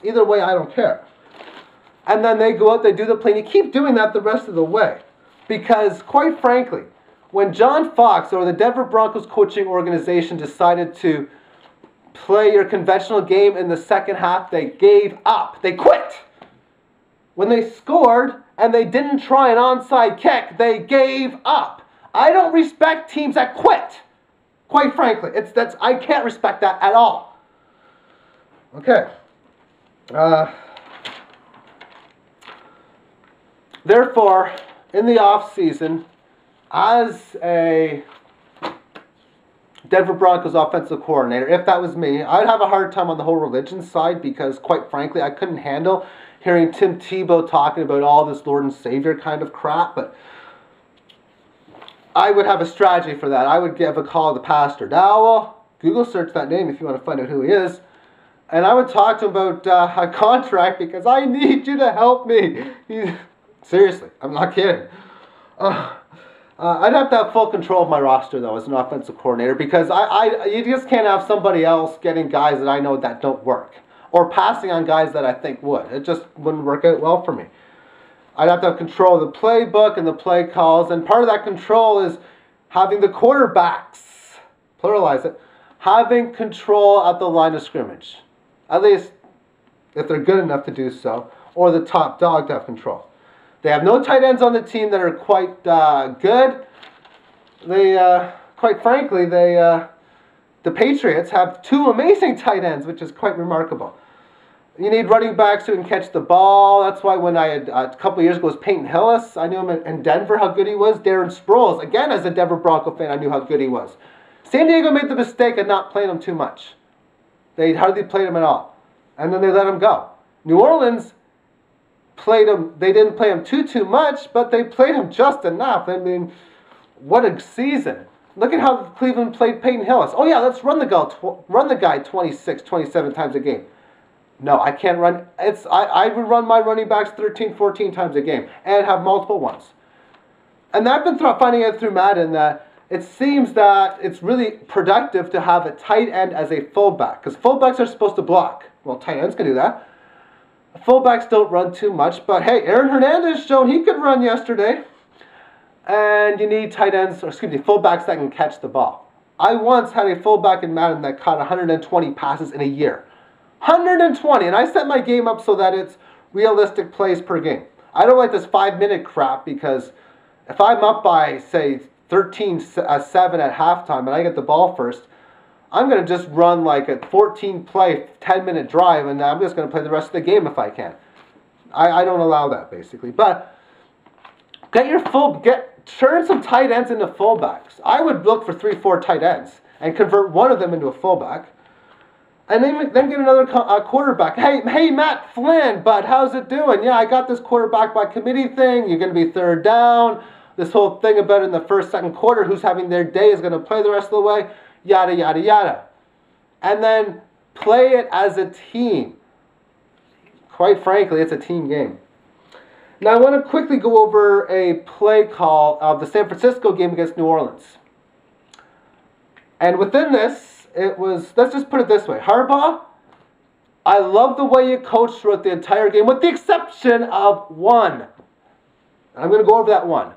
Either way, I don't care. And then they go out, they do the play, and you keep doing that the rest of the way. Because, quite frankly, when John Fox or the Denver Broncos coaching organization decided to play your conventional game in the second half, they gave up. They quit. When they scored and they didn't try an onside kick, they gave up. I don't respect teams that quit. Quite frankly, I can't respect that at all. Okay. Therefore, in the off season, as a Denver Broncos offensive coordinator, if that was me, I'd have a hard time on the whole religion side because, quite frankly, I couldn't handle hearing Tim Tebow talking about all this Lord and Savior kind of crap. But I would have a strategy for that. I would give a call to Pastor Dowell. Google search that name if you want to find out who he is. And I would talk to him about a contract because I need you to help me. Seriously, I'm not kidding. I'd have to have full control of my roster, though, as an offensive coordinator, because you just can't have somebody else getting guys that I know that don't work, or passing on guys that I think would. It just wouldn't work out well for me. I'd have to have control of the playbook and the play calls, and part of that control is having the quarterbacks, pluralize it, having control at the line of scrimmage. At least, if they're good enough to do so, or the top dog to have control. They have no tight ends on the team that are quite good. They, quite frankly, the Patriots have two amazing tight ends, which is quite remarkable. You need running backs who can catch the ball. That's why when I had, a couple of years ago, was Peyton Hillis. I knew him in Denver, how good he was. Darren Sproles, again, as a Denver Bronco fan, I knew how good he was. San Diego made the mistake of not playing him too much. They hardly played him at all. And then they let him go. New Orleans played him. They didn't play him too much, but they played him just enough. I mean, what a season. Look at how Cleveland played Peyton Hillis. Oh yeah, let's run the guy 26, 27 times a game. No, I can't run. I would run my running backs 13, 14 times a game and have multiple ones. And I've been finding out through Madden that it seems that it's really productive to have a tight end as a fullback, because fullbacks are supposed to block. Well, tight ends can do that. Fullbacks don't run too much, but hey, Aaron Hernandez shown he could run yesterday. And you need tight ends, or excuse me, fullbacks that can catch the ball. I once had a fullback in Madden that caught 120 passes in a year. 120, and I set my game up so that it's realistic plays per game. I don't like this 5-minute crap, because if I'm up by, say, 13-7 at halftime and I get the ball first, I'm going to just run like a 14-play, 10-minute drive, and I'm just going to play the rest of the game if I can. I don't allow that, basically. But turn some tight ends into fullbacks. I would look for 3-4 tight ends and convert one of them into a fullback. And then get another quarterback. Hey, Matt Flynn, bud, how's it doing? Yeah, I got this quarterback by committee thing. You're going to be third down. This whole thing about in the first, second quarter, who's having their day is going to play the rest of the way. Yada, yada, yada. And then play it as a team. Quite frankly, it's a team game. Now, I want to quickly go over a play call of the San Francisco game against New Orleans. And within this, it was, let's just put it this way. Harbaugh, I love the way you coached throughout the entire game, with the exception of one. I'm going to go over that one.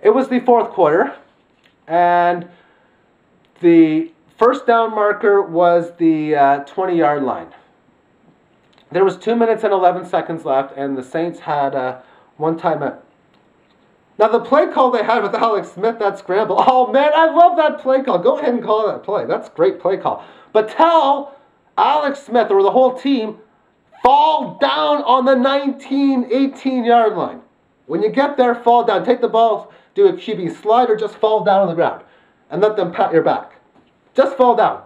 It was the fourth quarter, and the first down marker was the 20-yard line. There was 2 minutes and 11 seconds left, and the Saints had one timeout. Now, the play call they had with Alex Smith, that scramble, oh man, I love that play call. Go ahead and call that play. That's a great play call. But tell Alex Smith or the whole team, fall down on the 19, 18-yard line. When you get there, fall down. Take the ball, do a QB slide, or just fall down on the ground and let them pat your back. Just fall down.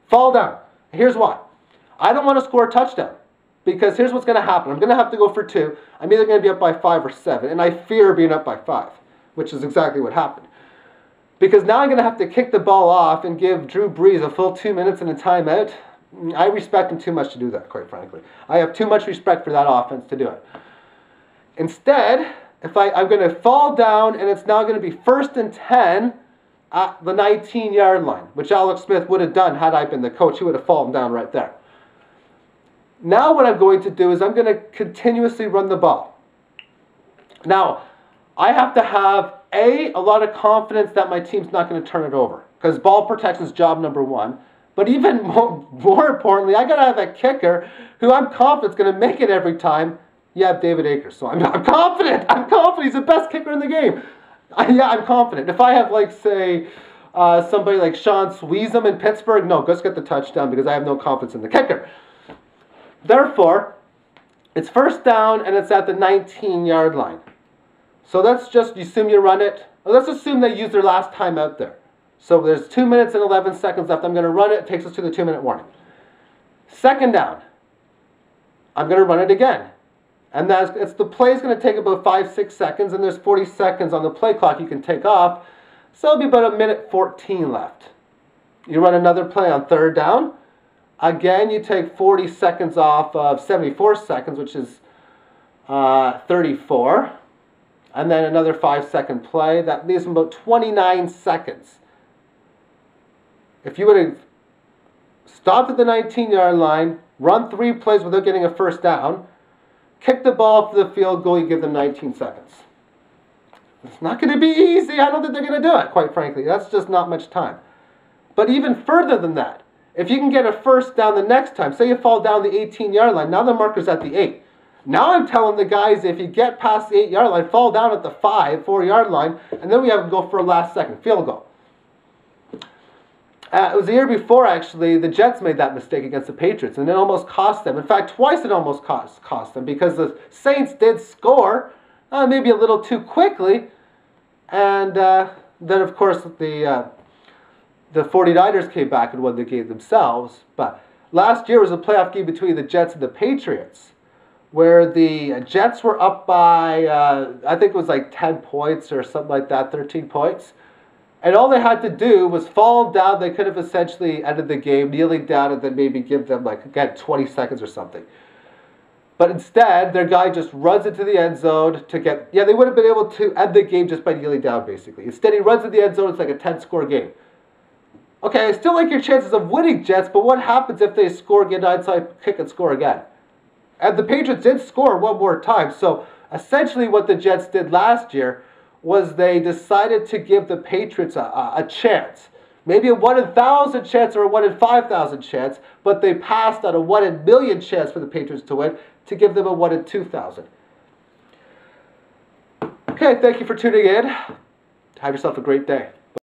Fall down. Here's why. I don't want to score a touchdown. Because here's what's going to happen. I'm going to have to go for 2. I'm either going to be up by 5 or 7. And I fear being up by 5, which is exactly what happened. Because now I'm going to have to kick the ball off and give Drew Brees a full 2 minutes and a timeout. I respect him too much to do that, quite frankly. I have too much respect for that offense to do it. Instead, if I'm going to fall down, and it's now going to be 1st and 10 at the 19-yard line, which Alex Smith would have done had I been the coach. He would have fallen down right there. Now what I'm going to do is I'm going to continuously run the ball. Now, I have to have, a lot of confidence that my team's not going to turn it over, because ball protection is job number one. But even more importantly, I got to have a kicker who I'm confident is going to make it every time. You have David Akers, so I'm confident. I'm confident he's the best kicker in the game. I'm confident. If I have, like, say, somebody like Sean Sweezum in Pittsburgh, no, just get the touchdown because I have no confidence in the kicker. Therefore, it's first down and it's at the 19-yard line. So let's just assume you run it. Or let's assume they use their last time out there. So there's 2 minutes and 11 seconds left. I'm going to run it. It takes us to the 2-minute warning. Second down. I'm going to run it again. And the play is going to take about 5-6 seconds, and there's 40 seconds on the play clock you can take off. So it'll be about 1:14 left. You run another play on third down. Again, you take 40 seconds off of 74 seconds, which is 34. And then another 5-second play. That leaves them about 29 seconds. If you would have stopped at the 19-yard line, run 3 plays without getting a first down, kick the ball for the field goal, you give them 19 seconds. It's not going to be easy. I don't think they're going to do it, quite frankly. That's just not much time. But even further than that, if you can get a first down the next time, say you fall down the 18-yard line, now the marker's at the 8. Now I'm telling the guys, if you get past the 8-yard line, fall down at the 4-yard line, and then we have to go for a last-second field goal. It was the year before, actually, the Jets made that mistake against the Patriots, and it almost cost them. In fact, twice it almost cost them, because the Saints did score, maybe a little too quickly, and then, of course, the 49ers came back and won the game themselves. But last year was a playoff game between the Jets and the Patriots, where the Jets were up by, I think it was like 10 points or something like that, 13 points. And all they had to do was fall down. They could have essentially ended the game kneeling down and then maybe give them, like, again, 20 seconds or something. But instead, their guy just runs into the end zone to get, they would have been able to end the game just by kneeling down, basically. Instead, he runs in the end zone. It's like a 10-score game. Okay, I still like your chances of winning, Jets, but what happens if they score, get an onside kick, and score again? And the Patriots did score one more time. So essentially what the Jets did last year was they decided to give the Patriots a chance. Maybe a 1 in 1,000 chance or a 1 in 5,000 chance, but they passed on a 1 in 1,000,000 chance for the Patriots to win to give them a 1 in 2,000. Okay, thank you for tuning in. Have yourself a great day.